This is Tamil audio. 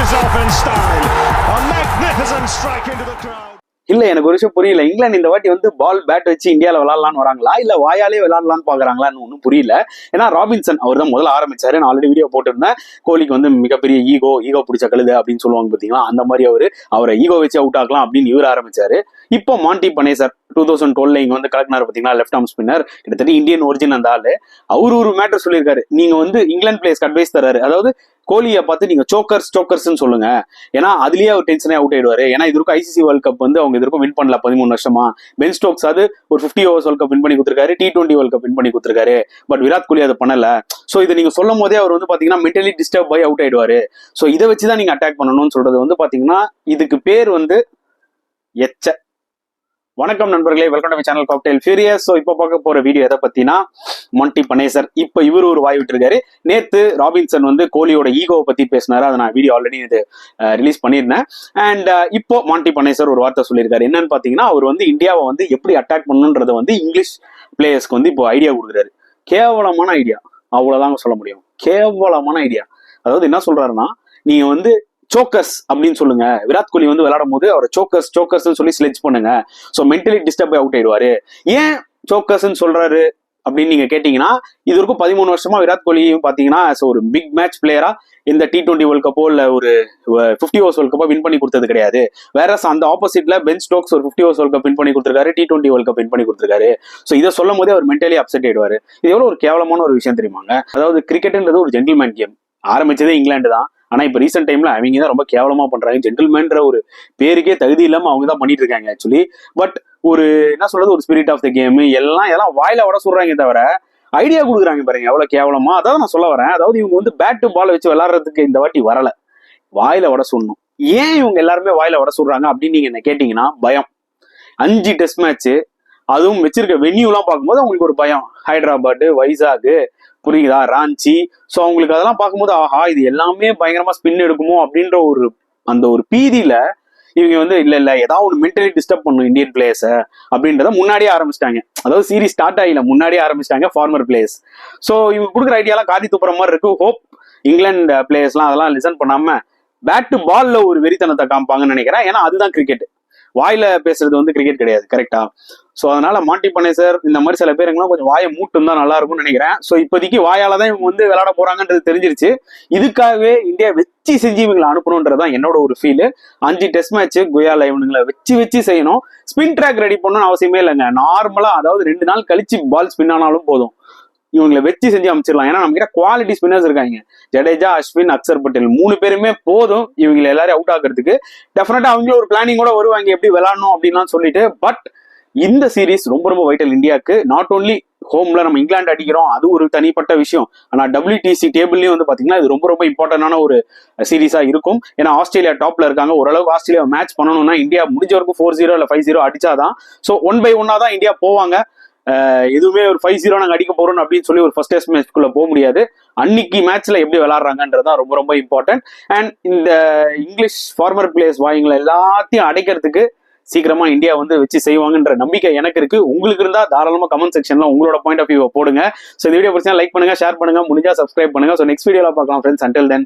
finishes off in style. A magnificent strike into the crowd. இல்ல எனக்கு ஒரு விஷயம் புரியல. இங்கிலாந்து இந்த வாட்டி வந்து பால் பேட் வச்சு இந்தியாவில் விளாட்லான்னு வராங்களா இல்ல வாயாலே விளாட்லான்னு பாக்குறாங்களான்னு ஒன்றும் புரியல. ஏன்னா ராபின்சன் அவர் தான் முதல்ல ஆரம்பிச்சாரு. நான் ஆல்ரெடி வீடியோ போட்டிருந்தேன். கோலிக்கு வந்து மிகப்பெரிய ஈகோ பிடிச்ச கழுது அப்படின்னு சொல்லுவாங்க பாத்தீங்களா, அந்த மாதிரி அவரை ஈகோ வச்சு அவுட் ஆகலாம் அப்படின்னு இவர் ஆரம்பிச்சாரு. இப்போ மாண்டி பனேசர் 2012 இங்க வந்து கலெக்டர் பாத்தீங்கன்னா லெஃப்ட் ஆர்ம் ஸ்பின்னர், கிட்டத்தட்ட இந்தியன் ஒரிஜின் அந்த ஆளு. அவரு ஒரு மேட்டர் சொல்லியிருக்காரு. நீங்க வந்து இங்கிலாந்து பிளேயர்ஸ்க்கு அட்வைஸ் தராரு. அதாவது கோலியை பார்த்து நீங்க சோக்கர்ஸ்ன்னு சொல்லுங்க, ஏன்னா அதுலயே அவர் டென்ஷனே அவுட் ஆயிடுவாரு. ஏன்னா இது இருக்கும் ஐசிசி வேர்ல்ட் கப் வந்து அவங்க இதற்கும் வின் பண்ணல 13 வருஷமா. பென் ஸ்டோக்ஸ் அது ஒரு 50 ஓவர்ஸ் வேர்ல்ட் கப் வின் பண்ணி கொடுத்துருக்காரு, T20 வேர்ல்ட் கப் வின் பண்ணி கொடுத்துருக்காரு. பட் விராட் கோலி அதை பண்ணல. சோ இதை நீங்க சொல்லும் போதே அவர் வந்து பாத்தீங்கன்னா மென்டலி டிஸ்டர்ப் ஆகி அவுட் ஆயிடுவாரு. சோ இதை வச்சுதான் நீங்க அட்டாக் பண்ணணும்னு சொல்றது வந்து பாத்தீங்கன்னா இதுக்கு பேர் வந்து எச்ச. வணக்கம் நண்பர்களே, welcome to my channel cocktail furious. So இப்போ பார்க்க போற வீடியோ எதை பத்தினா மாண்டி பனேசர். இப்போ இவர் ஒரு வாய் விட்டுருக்காரு. நேத்து ராபின்சன் வந்து கோலியோட ஈகோவை பத்தி பேசினாரு. அதை நான் வீடியோ ஆல்ரெடி இது ரிலீஸ் பண்ணியிருந்தேன். அண்ட் இப்போ மாண்டி பனேசர் ஒரு வார்த்தை சொல்லியிருக்காரு. என்னன்னு பாத்தீங்கன்னா அவர் வந்து இந்தியாவை வந்து எப்படி அட்டாக் பண்ணணுன்றத வந்து இங்கிலீஷ் பிளேயர்ஸ்க்கு வந்து இப்போ ஐடியா கொடுக்குறாரு. கேவலமான ஐடியா, அவ்வளவுதாங்க சொல்ல முடியும். கேவலமான ஐடியா. அதாவது என்ன சொல்றாருன்னா, நீங்க வந்து சோக்கர்ஸ் அப்படின்னு சொல்லுங்க. விராட் கோலி வந்து விளையாடும் போது அவர் சோக்கர்ஸ் சொல்லி ஸ்லெட்ஜ் பண்ணுங்க. ஸோ மென்டலி டிஸ்டர்ப் அவுட் ஆயிடுவாரு. ஏன் சோக்கர்ஸ் சொல்றாரு அப்படின்னு நீங்க கேட்டீங்கன்னா, இது வரைக்கும் 13 வருஷமா விராட் கோலியும் பாத்தீங்கன்னா ஒரு பிக் மேட்ச் பிளேயரா இந்த T20 வேர்ல்ட் கப்போ இல்ல ஒரு 50 ஓவர்ஸ் வேர்ல்ட் கப்போ வின் பண்ணி கொடுத்தது கிடையாது. வேற அந்த ஆப்போசிட்ல பென் ஸ்டோக்ஸ் ஒரு 50 ஓவர்ஸ் வேர்ல்ட் கப் வின் பண்ணி கொடுத்திருக்காரு, T20 வேர்ல்ட் கப் வின் பண்ணி கொடுத்திருக்காரு. ஸோ இதை சொல்லும் போதே அவர் மென்டலி அப்செட் ஆயிடுவாரு. இது எவ்வளவு ஒரு கேவலமான ஒரு விஷயம் தெரியுமாங்க. அதாவது கிரிக்கெட்ன்றது ஒரு ஜென்டில்மேன் கேம். ஆரம்பிச்சதே இங்கிலாந்து தான். ஆனா இப்ப ரீசென்ட் டைம்ல அவங்க தான் ரொம்ப கேவலமா பண்றாங்க. ஜென்டில்மேன்ற ஒரு பேருக்கே தகுதி இல்லாம அவங்க தான் பண்ணிட்டு இருக்காங்க ஆக்சுவலி. பட் ஒரு என்ன சொல்றது, ஒரு ஸ்பிரிட் ஆஃப் த கேம் எல்லாம் வாயில வட சொல்றாங்க தவிர ஐடியா கொடுக்குறாங்க பாருங்க எவ்வளவு கேவலமா. அதாவது நான் சொல்ல வரேன், அதாவது இவங்க வந்து பேட்டு பால் வச்சு விளையாடுறதுக்கு இந்த வாட்டி வரல, வாயில வட சொல்லணும். ஏன் இவங்க எல்லாருமே வாயில வட சொல்றாங்க அப்படின்னு நீங்க என்ன கேட்டீங்கன்னா, பயம். 5 டெஸ்ட் மேட்ச், அதுவும் வச்சிருக்க வென்யூ எல்லாம் பார்க்கும்போது அவங்களுக்கு ஒரு பயம். ஹைதராபாத், வைசாக், புரியுதா, ராஞ்சி. ஸோ அவங்களுக்கு அதெல்லாம் பார்க்கும்போது ஆஹா இது எல்லாமே பயங்கரமா ஸ்பின் எடுக்குமோ அப்படின்ற அந்த ஒரு பீதியில இவங்க வந்து இல்ல ஏதாவது ஒரு மென்டலி டிஸ்டர்ப் பண்ணும் இந்தியன் பிளேயர்ஸை அப்படின்றத முன்னாடியே ஆரம்பிச்சிட்டாங்க. அதாவது சீரிஸ் ஸ்டார்ட் ஆகல முன்னாடியே ஆரம்பிச்சிட்டாங்க ஃபார்மர் பிளேயர்ஸ். ஸோ இவங்க கொடுக்குற ஐடியாலாம் காதி துப்புற மாதிரி இருக்கு. ஹோப் இங்கிலாந்து பிளேயர்ஸ்லாம் அதெல்லாம் லிசன் பண்ணாம பேட் டு பால்ல ஒரு வெறித்தனத்தை காமிப்பாங்கன்னு நினைக்கிறேன். ஏன்னா அதுதான் கிரிக்கெட். வாயில பேசுறது வந்து கிரிக்கெட் கிடையாது, கரெக்டா? ஸோ அதனால மாண்டி பனேசர் இந்த மாதிரி சில பேருங்களாம் கொஞ்சம் வாயை மூட்டும் தான் நல்லா இருக்கும்னு நினைக்கிறேன். ஸோ இப்போதைக்கு வாயால தான் இவங்க வந்து விளையாட போறாங்கன்றது தெரிஞ்சிருச்சு. இதுக்காகவே இந்தியா வச்சு செஞ்சு இவங்களை அனுப்பணுன்றதான் என்னோட ஒரு ஃபீல். 5 டெஸ்ட் மேட்ச் குயால இவனுங்களை வச்சு செய்யணும். ஸ்பின் ட்ராக் ரெடி பண்ணணும்னு அவசியமே இல்லைங்க. நார்மலா அதாவது 2 நாள் கழிச்சு பால் ஸ்பின் ஆனாலும் போதும், இவங்களை வச்சு செஞ்சு அமைச்சிடலாம். ஏன்னா நம்ம கிட்ட குவாலிட்டி ஸ்பின்னர்ஸ் இருக்காங்க. ஜடேஜா, அஸ்வின், அக்சர் பட்டேல் 3 பேருமே போதும் இவங்களை எல்லாரும் அவுட் ஆகிறதுக்கு. டெஃபினட்டா அவங்களும் ஒரு பிளானிங் கூட வருவாங்க எப்படி விளையாடணும் அப்படின்லாம் சொல்லிட்டு. பட் இந்த சீரீஸ் ரொம்ப வைட்டல் இந்தியாவுக்கு. நாட் ஓன்லி ஹோம்ல நம்ம இங்கிலாந்து அடிக்கிறோம், அது ஒரு தனிப்பட்ட விஷயம். ஆனா WTC டேபிள்லயும் வந்து பாத்தீங்கன்னா இது ரொம்ப இம்பார்ட்டன்டான ஒரு சீரீஸா இருக்கும். ஏன்னா ஆஸ்திரேலியா டாப்ல இருக்காங்க. ஓரளவுக்கு ஆஸ்திரேலியா மேட்ச் பண்ணணும்னா இந்தியா முடிஞ்ச வரைக்கும் 4-0 இல்ல 5-0 அடிச்சாதான். ஸோ 1-1 தான் இந்தியா போவாங்க. எதுவுமே ஒரு 5-0 நாங்க அடிக்க போறோம் அப்படின்னு சொல்லி ஒரு ஃபர்ஸ்ட் டெஸ்ட் மேட்ச்க்குள்ள போக முடியாது. அன்னைக்கு மேட்ச்ல எப்படி விளையாடுறாங்கன்றதுதான் ரொம்ப இம்பார்ட்டன்ட். அண்ட் இந்த இங்கிலீஷ் ஃபார்மர் பிளேயர்ஸ் வாய்ங்களை எல்லாத்தையும் அடைக்கிறதுக்கு சீக்கிரமா இந்தியா வந்து வச்சு செய்வாங்கன்ற நம்பிக்கை எனக்கு இருக்கு. உங்களுக்கு இருந்தா தாராளமா கமெண்ட் செக்ஷன்ல உங்களோட பாயிண்ட் ஆஃப் வியூ போடுங்க. ஸோ இந்த வீடியோ பிடிச்சா லைக் பண்ணுங்க, ஷேர் பண்ணுங்க, முடிஞ்சா சப்ஸ்கிரைப் பண்ணுங்க. ஸோ நெக்ஸ்ட் வீடியோல பார்க்கலாம் ஃப்ரெண்ட்ஸ். Until then